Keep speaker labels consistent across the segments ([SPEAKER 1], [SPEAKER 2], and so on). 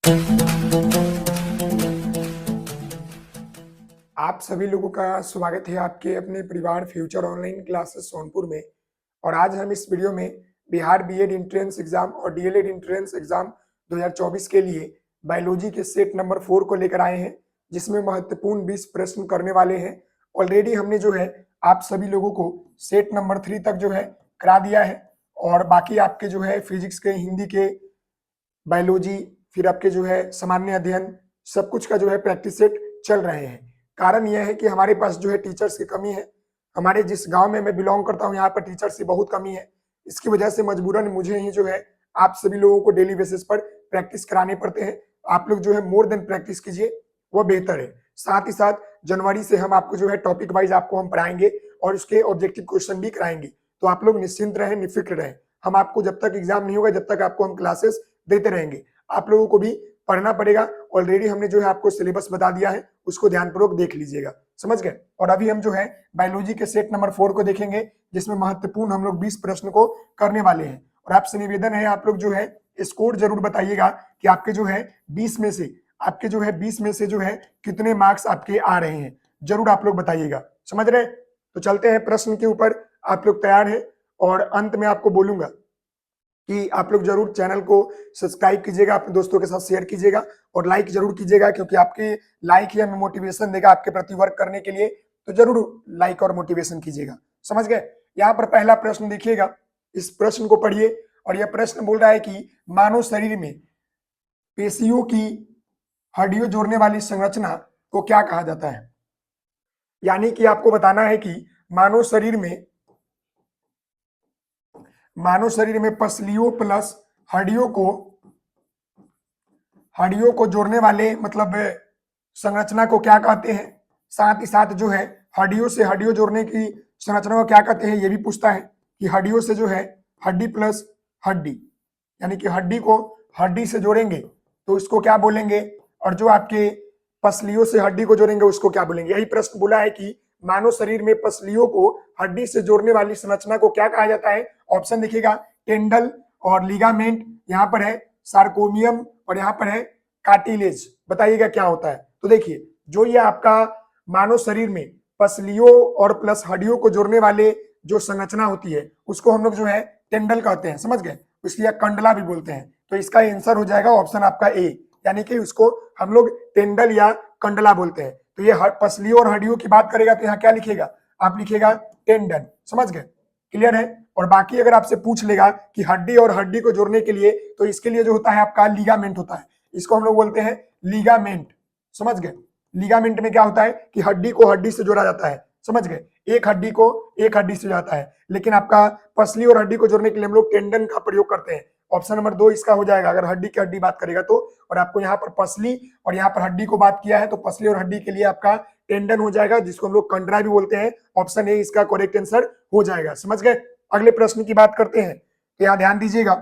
[SPEAKER 1] आप सभी लोगों का स्वागत है आपके अपने परिवार फ्यूचर ऑनलाइन क्लासेस सोनपुर में। और आज हम इस वीडियो में बिहार बीएड एंट्रेंस एग्जाम और डीएलएड एंट्रेंस एग्जाम 2024 के लिए बायोलॉजी के सेट नंबर 4 को लेकर आए हैं, जिसमें महत्वपूर्ण 20 प्रश्न करने वाले हैं। ऑलरेडी हमने जो है आप सभी लोगों को सेट नंबर 3 तक जो है करा दिया है, और बाकी आपके जो है फिजिक्स के, हिंदी के, बायोलॉजी, फिर आपके जो है सामान्य अध्ययन, सब कुछ का जो है प्रैक्टिस सेट चल रहे हैं। कारण यह है कि हमारे पास जो है टीचर्स की कमी है। हमारे जिस गांव में मैं बिलोंग करता हूं, यहाँ पर टीचर्स की बहुत कमी है। इसकी वजह से मजबूरन मुझे ही जो है आप सभी लोगों को डेली बेसिस पर प्रैक्टिस कराने पड़ते हैं। आप लोग जो है मोर देन प्रैक्टिस कीजिए, वो बेहतर है। साथ ही साथ जनवरी से हम आपको जो है टॉपिक वाइज आपको हम पढ़ाएंगे और उसके ऑब्जेक्टिव क्वेश्चन भी कराएंगे। तो आप लोग निश्चिंत रहें, निफिक्र रहें। हम आपको जब तक एग्जाम नहीं होगा, जब तक आपको हम क्लासेस देते रहेंगे। आप लोगों को भी पढ़ना पड़ेगा। ऑलरेडी हमने जो है आपको सिलेबस बता दिया है, उसको ध्यानपूर्वक देख लीजिएगा, समझ गए। और अभी हम जो है बायोलॉजी के सेट नंबर 4 को देखेंगे, जिसमें महत्वपूर्ण हम लोग 20 प्रश्न को करने वाले हैं। और आपसे निवेदन है, आप लोग जो है स्कोर जरूर बताइएगा कि आपके जो है 20 में से जो है कितने मार्क्स आपके आ रहे हैं, जरूर आप लोग बताइएगा, समझ रहे। तो चलते हैं प्रश्न के ऊपर। आप लोग तैयार हैं? और अंत में आपको बोलूंगा कि आप लोग जरूर चैनल को सब्सक्राइब कीजिएगा, अपने दोस्तों के साथ शेयर कीजिएगा और लाइक जरूर कीजिएगा, क्योंकि आपके लाइक ही हमें मोटिवेशन देगा आपके प्रति वर्क करने के लिए। तो जरूर लाइक और मोटिवेशन कीजिएगा, समझ गए। यहाँ पर पहला प्रश्न देखिएगा, इस प्रश्न को पढ़िए। और यह प्रश्न बोल रहा है कि मानव शरीर में पेशियों की हड्डियों जोड़ने वाली संरचना को क्या कहा जाता है। यानी कि आपको बताना है कि मानव शरीर में पसलियों प्लस हड्डियों को जोड़ने वाले मतलब संरचना को क्या कहते हैं। साथ ही साथ जो है हड्डियों से हड्डियों जोड़ने की संरचना को क्या कहते हैं, ये भी पूछता है कि हड्डियों से जो है हड्डी प्लस हड्डी, यानी कि हड्डी को हड्डी से जोड़ेंगे तो इसको क्या बोलेंगे, और जो आपके पसलियों से हड्डी को जोड़ेंगे उसको क्या बोलेंगे। यही प्रश्न बोला है कि मानव शरीर में पसलियों को हड्डी से जोड़ने वाली संरचना को क्या कहा जाता है। ऑप्शन देखिएगा, टेंडल और लिगामेंट, यहाँ पर है सार्कोमियम और यहाँ पर है कार्टिलेज। बताइएगा क्या होता है। तो देखिए, जो ये आपका मानव शरीर में पसलियों और प्लस हड्डियों को जोड़ने वाले जो संरचना होती है उसको हम लोग जो है टेंडल कहते हैं, समझ गए। इसलिए कंडला भी बोलते हैं। तो इसका आंसर हो जाएगा ऑप्शन आपका ए, यानी कि उसको हम लोग टेंडल या कंडला बोलते हैं। तो ये पसलियों और हड्डियों की बात करेगा तो यहाँ क्या लिखेगा, आप लिखेगा टेंडन, समझ गए। क्लियर है। और बाकी अगर आपसे पूछ लेगा कि हड्डी और हड्डी को जोड़ने के लिए, तो इसके लिए जो होता है आपका लिगामेंट होता है, इसको हम लोग बोलते हैं लिगामेंट, समझ गए। लिगामेंट में क्या होता है कि हड्डी को हड्डी से जोड़ा जाता है, समझ गए। एक हड्डी को एक हड्डी से जाता है, लेकिन आपका पसली और हड्डी को जोड़ने के लिए हम लोग टेंडन का प्रयोग करते हैं। ऑप्शन नंबर 2 इसका हो जाएगा, अगर हड्डी की हड्डी बात करेगा तो। और आपको यहाँ पर पसली और यहाँ पर हड्डी को बात किया है, तो पसली और हड्डी के लिए आपका टेंडन हो जाएगा, जिसको हम लोग कंडरा भी बोलते हैं। ऑप्शन ए इसका करेक्ट आंसर हो जाएगा, समझ गए। अगले प्रश्न की बात करते हैं, तो यहाँ ध्यान दीजिएगा।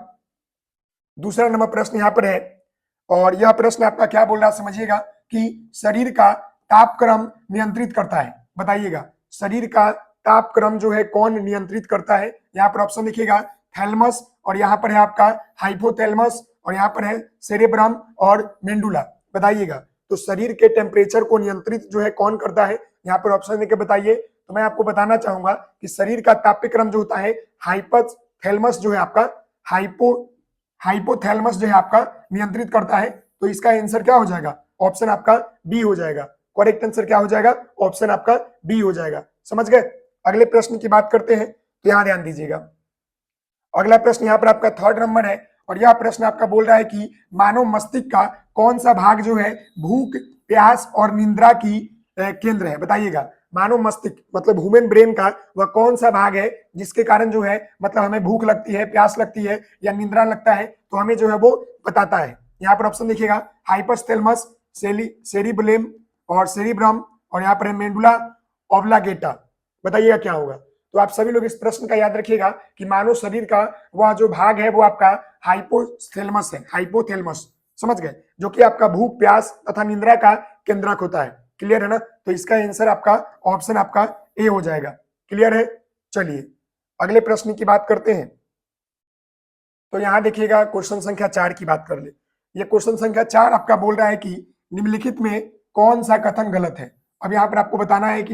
[SPEAKER 1] दूसरा नंबर प्रश्न यहाँ पर है, और यह प्रश्न आपका क्या बोल रहा है समझिएगा कि शरीर का तापक्रम नियंत्रित करता है। बताइएगा, शरीर का तापक्रम जो है कौन नियंत्रित करता है। यहाँ पर ऑप्शन लिखिएगा, थैलमस, और यहाँ पर है आपका हाइपोथैलमस, और यहाँ पर है सेरेब्रम और मेंडुला। बताइएगा, तो शरीर के टेम्परेचर को नियंत्रित जो है कौन करता है, यहाँ पर ऑप्शन देके बताइए। तो मैं आपको बताना चाहूंगा कि शरीर का तापक्रम जो होता है हाइपोथैलेमस जो है आपका हाइपोथैलेमस जो है आपका नियंत्रित करता है। तो इसका आंसर क्या हो जाएगा, ऑप्शन आपका बी हो जाएगा। करेक्ट आंसर क्या हो जाएगा, ऑप्शन आपका बी हो जाएगा, समझ गए। अगले प्रश्न की बात करते हैं, तो यहाँ ध्यान दीजिएगा। अगला प्रश्न यहाँ पर आपका 3rd नंबर है, और यह प्रश्न आपका बोल रहा है कि मानव मस्तिष्क का कौन सा भाग जो है भूख, प्यास और निंद्रा की केंद्र है। बताइएगा, मानव मस्तिष्क मतलब ह्यूमन ब्रेन का वह कौन सा भाग है जिसके कारण जो है मतलब हमें भूख लगती है, प्यास लगती है या निंद्रा लगता है, तो हमें जो है वो बताता है। यहाँ पर ऑप्शन देखिएगा, हाइपोथैलेमस, सेरिबेलम और सेरिब्रम, और यहाँ पर है मेंडुला ऑब्लांगेटा। बताइएगा क्या होगा। तो आप सभी लोग इस प्रश्न का याद रखिएगा कि मानव शरीर का वह जो भाग है वो आपका हाइपोथैलेमस है, हाइपोथैलेमस, समझ गए, जो कि आपका भूख, प्यास तथा निंद्रा का केंद्रक होता है। क्लियर है ना। तो इसका आंसर आपका ऑप्शन आपका ए हो जाएगा। क्लियर है। चलिए अगले प्रश्न की बात करते हैं, तो यहां देखिएगा क्वेश्चन संख्या 4 की बात कर ले। ये क्वेश्चन संख्या 4 आपका बोल रहा है कि निम्नलिखित में कौन सा कथन गलत है। अब यहाँ पर आपको बताना है कि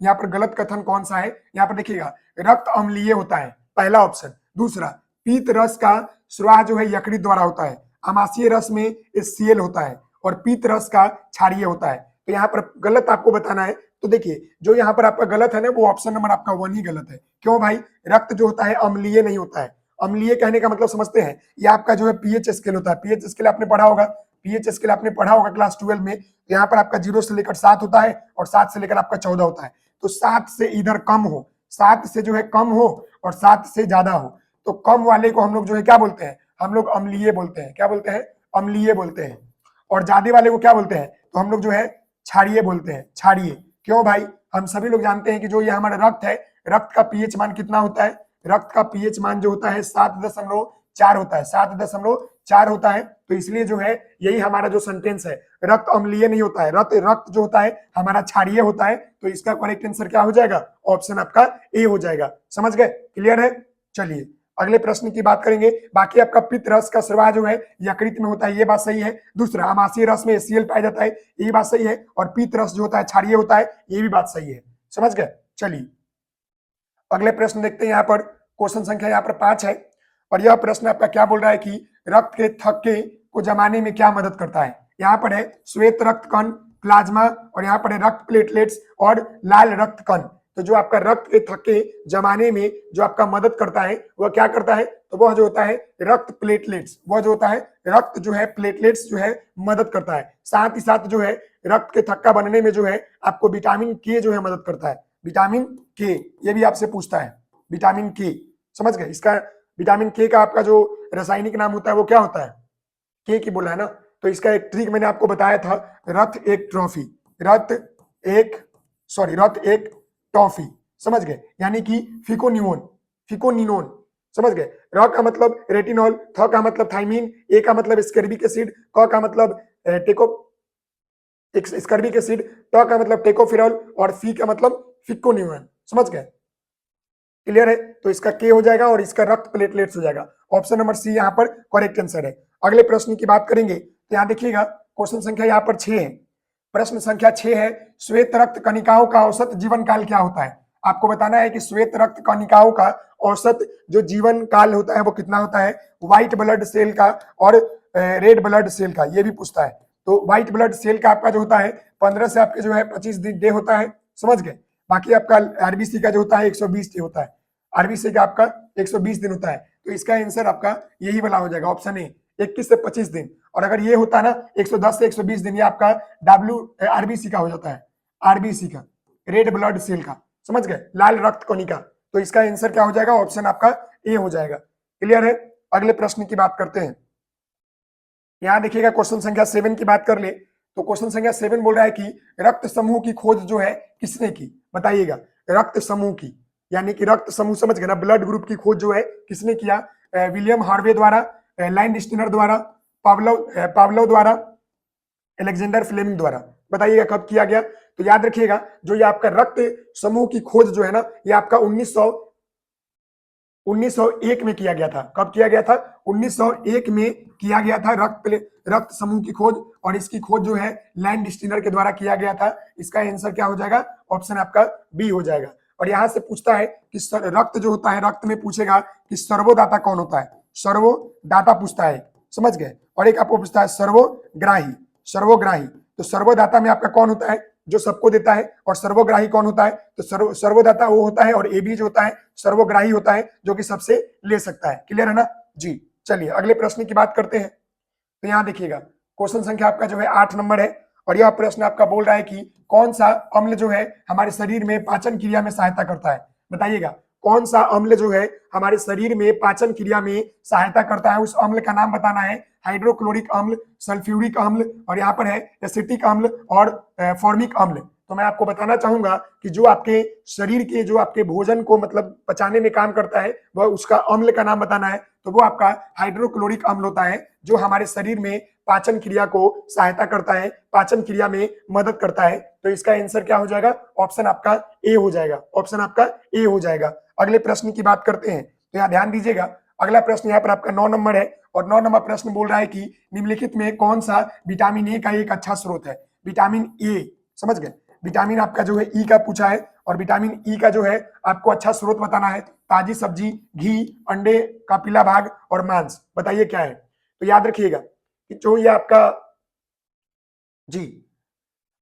[SPEAKER 1] यहाँ पर गलत कथन कौन सा है। यहाँ पर देखिएगा, रक्त अम्लीय होता है, पहला ऑप्शन। दूसरा, पीत रस का स्राव जो है यकृत द्वारा होता है। आमाशय रस में HCl होता है और पीत रस का क्षारीय होता है। तो यहाँ पर गलत आपको बताना है। तो देखिए, जो यहाँ पर आपका गलत है ना, वो ऑप्शन नंबर आपका 1 ही गलत है। क्यों भाई? रक्त जो होता है अम्लीय नहीं होता है। अम्लीय कहने का मतलब समझते हैं, ये आपका जो है पीएच स्केल होता है। पीएच स्केल आपने पढ़ा होगा, पीएच स्केल आपने पढ़ा होगा क्लास 12 में। तो यहाँ पर आपका 0 से लेकर 7 होता है और 7 से लेकर आपका 14 होता है। तो 7 से इधर कम हो, 7 से जो है कम हो और 7 से ज्यादा हो, तो कम वाले को हम लोग जो है क्या बोलते हैं? हम लोग अम्लीय बोलते हैं। क्या बोलते हैं? अम्लीय बोलते हैं। और ज्यादा वाले को क्या बोलते हैं? तो हम लोग जो है क्षारीय बोलते हैं, क्षारीय। क्यों भाई? हम सभी लोग जानते हैं कि जो ये हमारा रक्त है, रक्त का पीएच मान कितना होता है? रक्त का पीएच मान जो होता है 7.4 होता है, 7.4 होता है। तो इसलिए जो है यही हमारा जो सेंटेंस है, रक्त अम्लीय नहीं होता है, रक्त जो होता है हमारा क्षारीय होता है। तो इसका करेक्ट आंसर क्या हो जाएगा? ऑप्शन आपका ए हो जाएगा। समझ गए? क्लियर है? चलिए अगले प्रश्न की बात करेंगे। बाकी आपका पित्त रस का स्राव जो है यकृत में होता है, ये बात सही है। दूसरा, आमाशय रस में HCl पाया जाता है, ये बात सही है। और पित्त रस जो होता है क्षारीय होता है, ये भी बात सही है। समझ गए? चलिए अगले प्रश्न देखते हैं। यहाँ पर क्वेश्चन संख्या यहाँ पर 5 है और यह प्रश्न आपका क्या बोल रहा है कि रक्त के थक्के को जमाने में क्या मदद करता है। यहाँ पर है श्वेत रक्त कण, प्लाज्मा, और यहाँ पर है रक्त प्लेटलेट्स और लाल रक्त कण। तो जो आपका रक्त के थक्के जमाने में जो आपका मदद करता है वह क्या करता है? तो वह जो होता है रक्त प्लेटलेट्स, वह जो होता है रक्त जो है प्लेटलेट्स जो है मदद करता है। साथ ही साथ जो है रक्त के थक्का बनने में जो है आपको विटामिन के जो है मदद करता है। विटामिन के, ये भी आपसे पूछता है, विटामिन के। समझ गए? इसका विटामिन के का आपका जो रासायनिक नाम होता है वो क्या होता है? के की बोला है ना। तो इसका एक ट्रिक मैंने आपको बताया था, रथ एक ट्रॉफी, रथ एक टॉफी। समझ गए? यानी कि फिकोनिनोन। समझ गए? र का मतलब रेटिनॉल, थ का मतलब थाइमिन, ए का मतलब स्कर्बिक एसिड, क का मतलब स्कर्बिक एसिड, ट का मतलब टेकोफिरॉल और फी का मतलब फिकोनिनोन। समझ गए? क्लियर है? तो इसका के हो जाएगा और इसका रक्त प्लेटलेट्स हो जाएगा। ऑप्शन नंबर सी यहाँ पर करेक्ट आंसर है। अगले प्रश्न की बात करेंगे तो यहाँ देखिएगा, क्वेश्चन संख्या यहाँ पर 6 है। प्रश्न संख्या 6 है, श्वेत रक्त कणिकाओं का औसत जीवन काल क्या होता है? आपको बताना है कि श्वेत रक्त कणिकाओं का औसत जो जीवन काल होता है वो कितना होता है? व्हाइट ब्लड सेल का और रेड ब्लड सेल का, ये भी पूछता है। तो व्हाइट ब्लड सेल का आपका जो होता है 15 से आपके जो है 25 डे होता है। समझ गए? बाकी आपका आरबीसी का जो होता है 120 डे होता है। आरबीसी का आपका 120 दिन होता है। तो इसका आंसर आपका यही वाला हो जाएगा, ऑप्शन ए, 21 से 25 दिन। और अगर ये होता है ना 110 से 120 दिन, ये आपका आरबीसी का हो जाता है, आरबीसी का, रेड ब्लड सेल का। समझ गए? लाल रक्त कणिका। तो इसका आंसर क्या हो जाएगा? ऑप्शन आपका ए हो जाएगा। क्लियर है? अगले प्रश्न की बात करते हैं। यहाँ देखिएगा, क्वेश्चन संख्या 7 की बात कर ले तो क्वेश्चन संख्या 7 बोल रहा है कि रक्त समूह की खोज जो है किसने की? बताइएगा, रक्त समूह की, यानी कि रक्त समूह, समझ गए ना, ब्लड ग्रुप की खोज जो है किसने किया? विलियम हार्वे द्वारा, लाइन स्टीनर द्वारा, पावलोव द्वारा, अलेक्जेंडर फ्लेमिंग द्वारा। बताइएगा कब किया गया? तो याद रखिएगा, जो ये आपका रक्त समूह की खोज जो है ना, ये आपका 1901 में किया गया था। कब किया गया था? 1901 में किया गया था रक्त समूह की खोज। और इसकी खोज जो है लैंड स्टीनर के द्वारा किया गया था। इसका आंसर क्या हो जाएगा? ऑप्शन आपका बी हो जाएगा। और यहां से पूछता है कि रक्त जो होता है, रक्त में पूछेगा कि सर्वोदाता कौन होता है? सर्वोदाता पूछता है। समझ गए? और एक आपको पूछता है सर्वोग्राही, सर्वोग्राही। तो सर्वोदाता में आपका कौन होता है? जो सबको देता है। और सर्वोग्राही कौन होता है? तो सर्वोदाता वो होता है, और ए बी जो होता है सर्वोग्राही होता है, जो कि सबसे ले सकता है। क्लियर है ना जी? चलिए अगले प्रश्न की बात करते हैं। तो यहाँ देखिएगा, क्वेश्चन संख्या आपका जो है 8 नंबर है और यह प्रश्न आपका बोल रहा है कि कौन सा अम्ल जो है हमारे शरीर में पाचन क्रिया में सहायता करता है? बताइएगा, कौन सा अम्ल जो है हमारे शरीर में पाचन क्रिया में सहायता करता है? उस अम्ल का नाम बताना है। हाइड्रोक्लोरिक अम्ल, सल्फ्यूरिक अम्ल, और यहाँ पर है एसिटिक अम्ल और फॉर्मिक अम्ल। तो मैं आपको बताना चाहूंगा कि जो आपके शरीर के, जो आपके भोजन को मतलब पचाने में काम करता है, वह उसका अम्ल का नाम बताना है। तो वो आपका हाइड्रोक्लोरिक अम्ल होता है, जो हमारे शरीर में पाचन क्रिया को सहायता करता है, पाचन क्रिया में मदद करता है। तो इसका आंसर क्या हो जाएगा? ऑप्शन आपका ए हो जाएगा, ऑप्शन आपका ए हो जाएगा। अगले प्रश्न की बात करते हैं। तो यहाँ ध्यान दीजिएगा, अगला प्रश्न यहाँ पर आपका 9 नंबर है, और 9 नंबर प्रश्न बोल रहा है कि निम्नलिखित में कौन सा विटामिन ए का एक अच्छा स्रोत है। विटामिन ए, समझ गए, विटामिन आपका जो है ई का पूछा है, और विटामिन ई का जो है आपको अच्छा स्रोत बताना है। ताजी सब्जी, घी, अंडे का पीला भाग और मांस, बताइए क्या है। तो याद रखिएगा कि जो ये आपका जी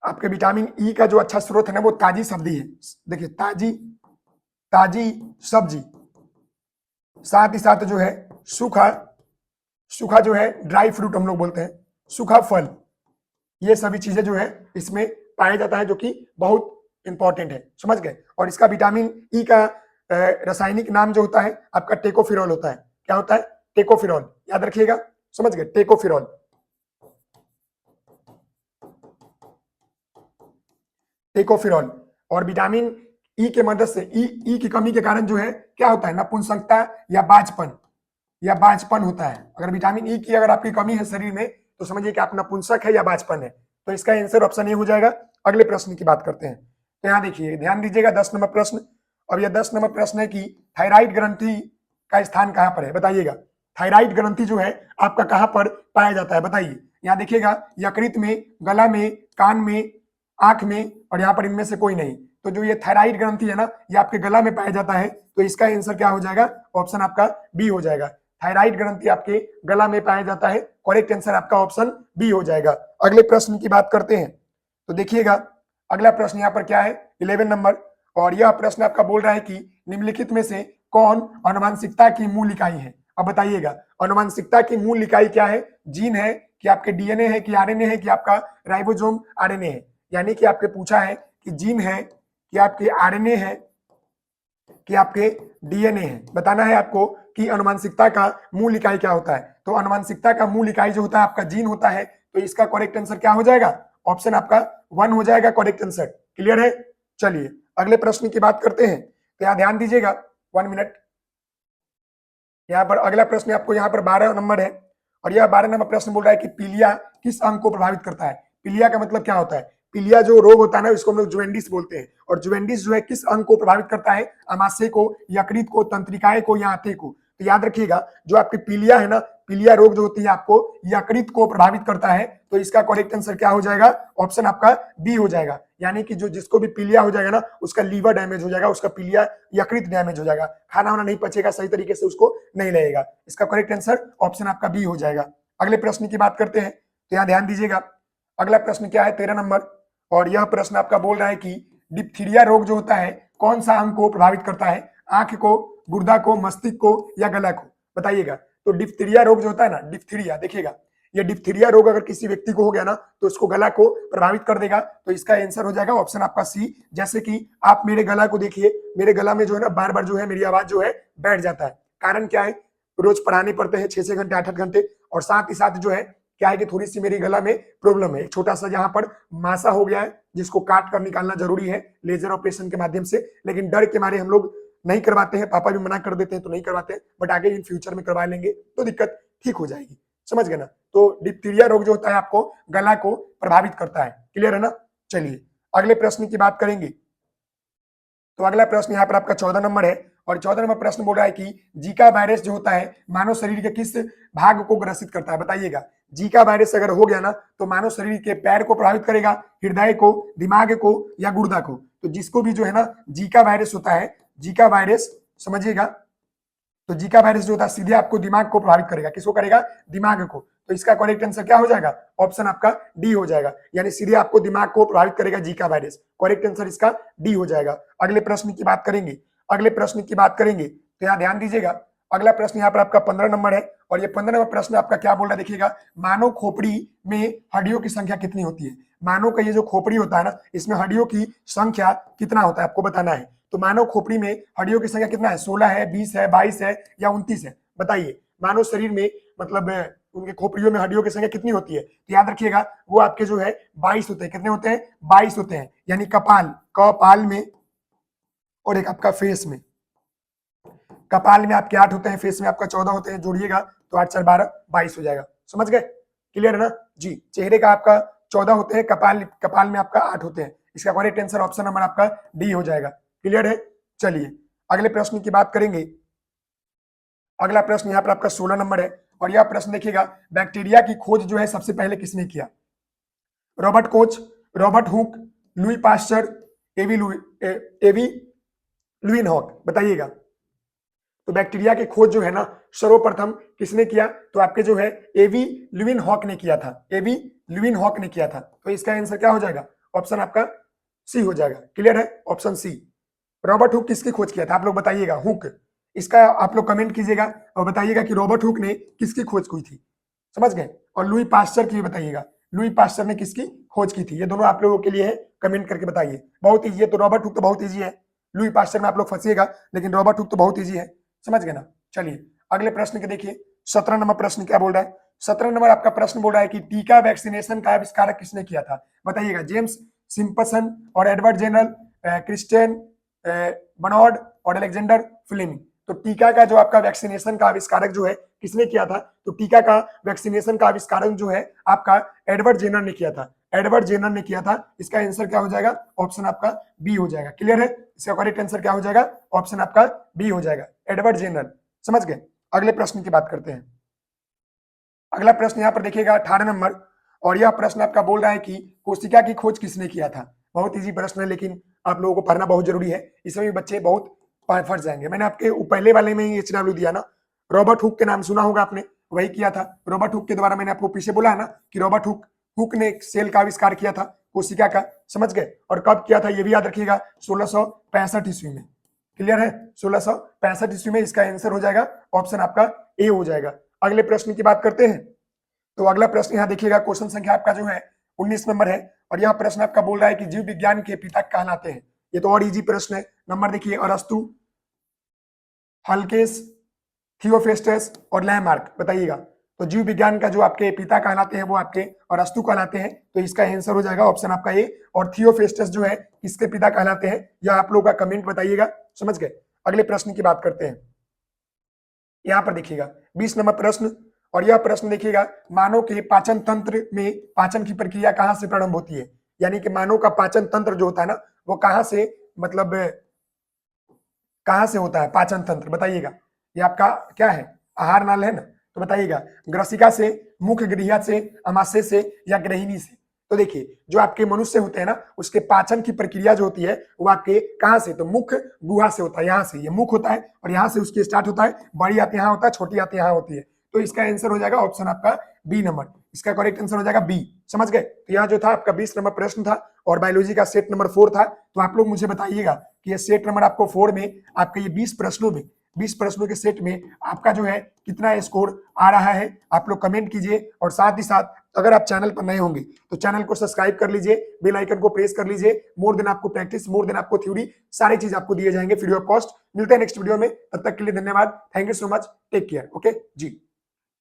[SPEAKER 1] आपके विटामिन ई का जो अच्छा स्रोत है ना वो ताजी सब्जी है। देखिए ताजी ताजी सब्जी, साथ ही साथ जो है सूखा सूखा जो है ड्राई फ्रूट हम लोग बोलते हैं, सूखा फल, ये सभी चीजें जो है इसमें पाया जाता है, जो कि बहुत इंपॉर्टेंट है, समझ गए। और इसका विटामिन ई का रासायनिक नाम जो होता है आपका टेकोफिरॉल होता है। क्या होता है? टेकोफिरॉल, याद रखिएगा, समझ गए, टेकोफिरॉल, टेकोफिरॉल। और विटामिन ई के मदद से ई की कमी के कारण जो है क्या होता है? नपुंसकता या बाझपन होता है। अगर विटामिन ई की अगर आपकी कमी है शरीर में तो समझिए कि आप नपुंसक है या बाझपन है। तो इसका आंसर ऑप्शन ए हो जाएगा। अगले प्रश्न की बात करते हैं। तो यहाँ देखिए, ध्यान दीजिएगा, 10 नंबर प्रश्न। अब यह 10 नंबर प्रश्न है कि थायराइड ग्रंथि का स्थान कहाँ पर है, बताइएगा। थायराइड ग्रंथि जो है आपका कहाँ पर पाया जाता है, बताइए। यहाँ देखिएगा, यकृत में, गला में, कान में, आंख में, और यहाँ पर इनमें से कोई नहीं। तो जो ये थायराइड ग्रंथि है ना, ये आपके गला में पाया जाता है। तो इसका आंसर क्या हो जाएगा? ऑप्शन आपका बी हो जाएगा। थायराइड ग्रंथि आपके गला में पाया जाता है। करेक्ट आंसर आपका ऑप्शन बी हो जाएगा। अगले प्रश्न की बात करते हैं। तो देखिएगा, अगला प्रश्न यहाँ पर क्या है, 11 नंबर। और यह प्रश्न आपका बोल रहा है कि निम्नलिखित में से कौन आनुवंशिकता की मूल इकाई है। अब बताइएगा, आनुवंशिकता की मूल इकाई क्या है? जीन है कि आपके डीएनए है कि आरएनए है कि आपका राइबोसोम आरएनए है। यानी कि आपके पूछा है कि जीन है कि आपके आरएनए है कि आपके डीएनए है। बताना है आपको कि आनुवंशिकता का मूल इकाई क्या होता है। तो आनुवंशिकता का मूल इकाई जो होता है आपका जीन होता है। तो इसका करेक्ट आंसर क्या हो जाएगा? ऑप्शन आपका 1 हो जाएगा करेक्ट आंसर। क्लियर है? चलिए अगले प्रश्न की बात करते हैं। तो यहाँ ध्यान दीजिएगा, 1 मिनट। यहाँ पर अगला प्रश्न आपको यहाँ पर 12 नंबर है, और यह 12 नंबर प्रश्न बोल रहा है कि पीलिया किस अंग को प्रभावित करता है। पीलिया का मतलब क्या होता है? पीलिया जो रोग होता है ना, इसको हम लोग जुवेंडिस बोलते हैं। और जुवेंडिस जो है किस अंग को प्रभावित करता है? आमाशय को, यकृत को, तंत्रिकाएं को या आंतें को। तो याद रखिएगा, जो आपकी पीलिया है ना, पीलिया रोग जो होती है आपको यकृत को प्रभावित करता है। तो इसका करेक्ट आंसर क्या हो जाएगा? ऑप्शन आपका बी हो जाएगा। यानी कि जो जिसको भी पीलिया हो जाएगा ना, उसका लीवर डैमेज हो जाएगा, उसका पीलिया यकृत डैमेज हो जाएगा, खाना वाना नहीं पचेगा सही तरीके से, उसको नहीं लगेगा। इसका करेक्ट आंसर ऑप्शन आपका बी हो जाएगा। अगले प्रश्न की बात करते हैं। तो यहाँ ध्यान दीजिएगा, अगला प्रश्न क्या है, 13 नंबर। और यह प्रश्न आपका बोल रहा है कि डिप्थीरिया रोग जो होता है कौन सा अंग को प्रभावित करता है? आंख को, गुर्दा को, मस्तिष्क को या गला को, बताइएगा। तो डिप्थीरिया रोग जो होता है ना, डिप्थीरिया, देखिएगा, ये डिप्थीरिया रोग अगर किसी व्यक्ति को हो गया ना तो उसको गला को प्रभावित कर देगा। तो इसका आंसर हो जाएगा ऑप्शन आपका सी। जैसे कि आप मेरे गला को देखिए, मेरे गला में जो है ना बार बार जो है मेरी आवाज जो है बैठ जाता है। कारण क्या है? रोज पढ़ाने पड़ते हैं 6 घंटे 8 घंटे, और साथ ही साथ जो है क्या है कि थोड़ी सी मेरी गला में प्रॉब्लम है, छोटा सा जहां पर मासा हो गया है, जिसको काट कर निकालना जरूरी है लेजर ऑपरेशन के माध्यम से। लेकिन डर के मारे हम लोग नहीं करवाते हैं, पापा भी मना कर देते हैं तो नहीं करवाते हैं, बट आगे इन फ्यूचर में करवा लेंगे तो दिक्कत ठीक हो जाएगी, समझ गए ना। तो डिप्थीरिया रोग जो होता है आपको गला को प्रभावित करता है। क्लियर है ना? चलिए अगले प्रश्न की बात करेंगे। तो अगला प्रश्न यहाँ पर आपका 14 नंबर है, और 14 नंबर प्रश्न बोल रहा है कि जीका वायरस जो होता है मानव शरीर के किस भाग को ग्रसित करता है, बताइएगा। जीका वायरस अगर हो गया ना तो मानव शरीर के पैर को प्रभावित करेगा, हृदय को, दिमाग को या गुर्दा को। तो जिसको भी जो है ना जीका वायरस होता है, जीका वायरस समझिएगा, तो जीका वायरस जो होता है सीधे आपको दिमाग को प्रभावित करेगा। किसको करेगा? दिमाग को। तो इसका करेक्ट आंसर क्या हो जाएगा? ऑप्शन आपका डी हो जाएगा। यानी सीधे आपको दिमाग को प्रभावित करेगा जीका वायरस। करेक्ट आंसर इसका डी हो जाएगा। अगले प्रश्न की बात करेंगे। अगले प्रश्न की बात करेंगे तो यहाँ ध्यान दीजिएगा, अगला प्रश्न यहाँ पर आपका 15 नंबर है, और ये 15 नंबर प्रश्न आपका क्या बोल रहा है, देखिएगा। मानव खोपड़ी में हड्डियों की संख्या कितनी होती है? मानव का ये जो खोपड़ी होता है ना, इसमें हड्डियों की संख्या कितना होता है आपको बताना है। तो मानव खोपड़ी में हड्डियों की संख्या कितना है? 16 है, 20 है, 22 है या 29 है, बताइए। मानव शरीर में मतलब उनके खोपड़ियों में हड्डियों की संख्या कितनी होती है? तो याद रखिएगा, वो आपके जो है 22 होते हैं। कितने होते हैं? 22 होते हैं। यानी कपाल, कपाल में, और एक आपका फेस में। कपाल में आपके 8 होते हैं, फेस में आपका 14 होते हैं, जोड़िएगा तो 8 4 12 22 हो जाएगा। समझ गए? क्लियर है ना जी। चेहरे का आपका 14 होते हैं, कपाल में आपका 8 होते हैं। इसका करेक्ट आंसर ऑप्शन नंबर आपका डी हो जाएगा। क्लियर है? चलिए अगले प्रश्न की बात करेंगे। अगला प्रश्न यहाँ पर आपका 16 नंबर है और यह प्रश्न देखिएगा, बैक्टीरिया की खोज जो है सबसे पहले किसने किया? Robert Koch, Robert Hooke, Louis Pasteur, A V Leeuwenhoek, बताइएगा। तो बैक्टीरिया की खोज जो है ना सर्वप्रथम किसने किया? तो आपके जो है एवी लुईन हॉक ने किया था, एवी लुईन हॉक ने किया था। तो इसका आंसर क्या हो जाएगा? ऑप्शन आपका सी हो जाएगा। क्लियर है? Option C. रॉबर्ट हुक किसकी खोज किया था? आप लोग बताइएगा। हुक, इसका आप लोग कमेंट कीजिएगा और बताइएगा कि रॉबर्ट हुक ने किसकी खोज की थी। समझ गए? और लुई पास्चर की बताइएगा, लुई पास्चर ने किसकी खोज की थी। ये दोनों आप लोगों के लिए है, कमेंट करके बताइए। बहुत ईजी है। तो रॉबर्ट हुक तो बहुत ईजी है, लुई पास्चर में आप लोग फंसिएगा, लेकिन रॉबर्ट हुक तो बहुत ईजी है। समझ गए ना? चलिए अगले प्रश्न के देखिए, 17 नंबर प्रश्न क्या बोल रहा है? 17 नंबर आपका प्रश्न बोल रहा है कि टीका वैक्सीनेशन का आविष्कारक किसने किया था? बताइएगा। जेम्स सिम्पसन और एडवर्ड जेनर, क्रिस्टियन बर्नार्ड और अलेक्जेंडर फ्लेमिंग। तो टीका का जो आपका वैक्सीनेशन का आविष्कारक जो है किसने किया था? तो टीका का वैक्सीनेशन का आविष्कारक जो है आपका एडवर्ड जेनर ने किया था, एडवर्ड जेनर ने किया था। इसका आंसर क्या हो जाएगा? ऑप्शन आपका बी हो जाएगा। क्लियर है? इसका करेक्ट आंसर क्या हो जाएगा? ऑप्शन आपका बी हो जाएगा, एडवर्ड जेनर। समझ गए? अगले प्रश्न की बात करते हैं। अगला प्रश्न यहाँ पर देखिएगा 18 नंबर और यह प्रश्न आपका बोल रहा है कि कोशिका की खोज किसने किया था? बहुत इजी प्रश्न है, लेकिन आप लोगों को पढ़ना बहुत जरूरी है, इसमें भी बच्चे बहुत फंस जाएंगे। मैंने आपके पहले वाले में ही HW दिया ना, रॉबर्ट हुक के नाम सुना होगा आपने, वही किया था। रॉबर्ट हुक के द्वारा मैंने आपको पीछे बोला है ना कि रॉबर्ट हुक ने सेल का आविष्कार किया था, कोशिका का। समझ गए? और कब किया था ये भी याद रखिएगा, 1665 ईस्वी में। क्लियर है? 1665 ईस्वी में। इसका आंसर हो जाएगा ऑप्शन आपका ए हो जाएगा। अगले प्रश्न की बात करते हैं। तो अगला प्रश्न यहाँ देखिएगा, क्वेश्चन संख्या आपका जो है 19 नंबर है और यह प्रश्न आपका बोल रहा है कि जीव विज्ञान के पिता कहलाते हैं। ये तो और इजी प्रश्न है। नंबर देखिए, अरस्तु, हल्केस, थियोफेस्टस और लैमार्क, बताइएगा। तो जीव विज्ञान का जो आपके पिता कहलाते हैं वो आपके अरस्तु कहलाते हैं। तो इसका आंसर हो जाएगा ऑप्शन आपका ए। और थियोफेस्टस जो है किसके पिता कहलाते हैं, यह आप लोगों का कमेंट बताइएगा। समझ गए? अगले प्रश्न की बात करते हैं। यहाँ पर देखिएगा 20 नंबर प्रश्न और यह प्रश्न देखिएगा, मानव के पाचन तंत्र में पाचन की प्रक्रिया कहाँ से प्रारंभ होती है? यानी कि मानव का पाचन तंत्र जो होता है ना वो कहाँ से, मतलब कहाँ से होता है पाचन तंत्र? बताइएगा। ये आपका क्या है? आहार नाल है ना? तो बताइएगा, ग्रसिका से, मुख्य गृहिया से, अमाशय से या ग्रहिणी से? तो देखिए, जो आपके मनुष्य होते हैं ना उसके पाचन की प्रक्रिया जो होती है वो आपके कहाँ से? तो मुख्य गुहा से होता है। यहाँ से, ये मुख होता है और यहाँ से उसकी स्टार्ट होता है, बड़ी आती यहाँ होता है, छोटी आती यहाँ होती है। तो इसका आंसर हो जाएगा ऑप्शन आपका बी नंबर। इसका करेक्ट आंसर हो जाएगा बी। समझ गए? तो यह जो था आपका 20 नंबर प्रश्न था और बायोलॉजी का सेट नंबर 4 था। तो आप लोग मुझे बताइएगा कि ये सेट नंबर आपको 4 में आपके ये 20 प्रश्नों में, 20 प्रश्नों के सेट में आपका जो है कितना स्कोर आ रहा है, आप लोग कमेंट कीजिए। और साथ ही साथ अगर आप चैनल पर नए होंगे तो चैनल को सब्सक्राइब कर लीजिए, बेल आइकन को प्रेस कर लीजिए। मोर देन आपको प्रैक्टिस, मोर देन आपको थ्योरी, सारी चीज आपको दिए जाएंगे फ्री ऑफ कॉस्ट। मिलते हैं नेक्स्ट वीडियो में, तब तक के लिए धन्यवाद। Thank you so much, take care. Okay ji.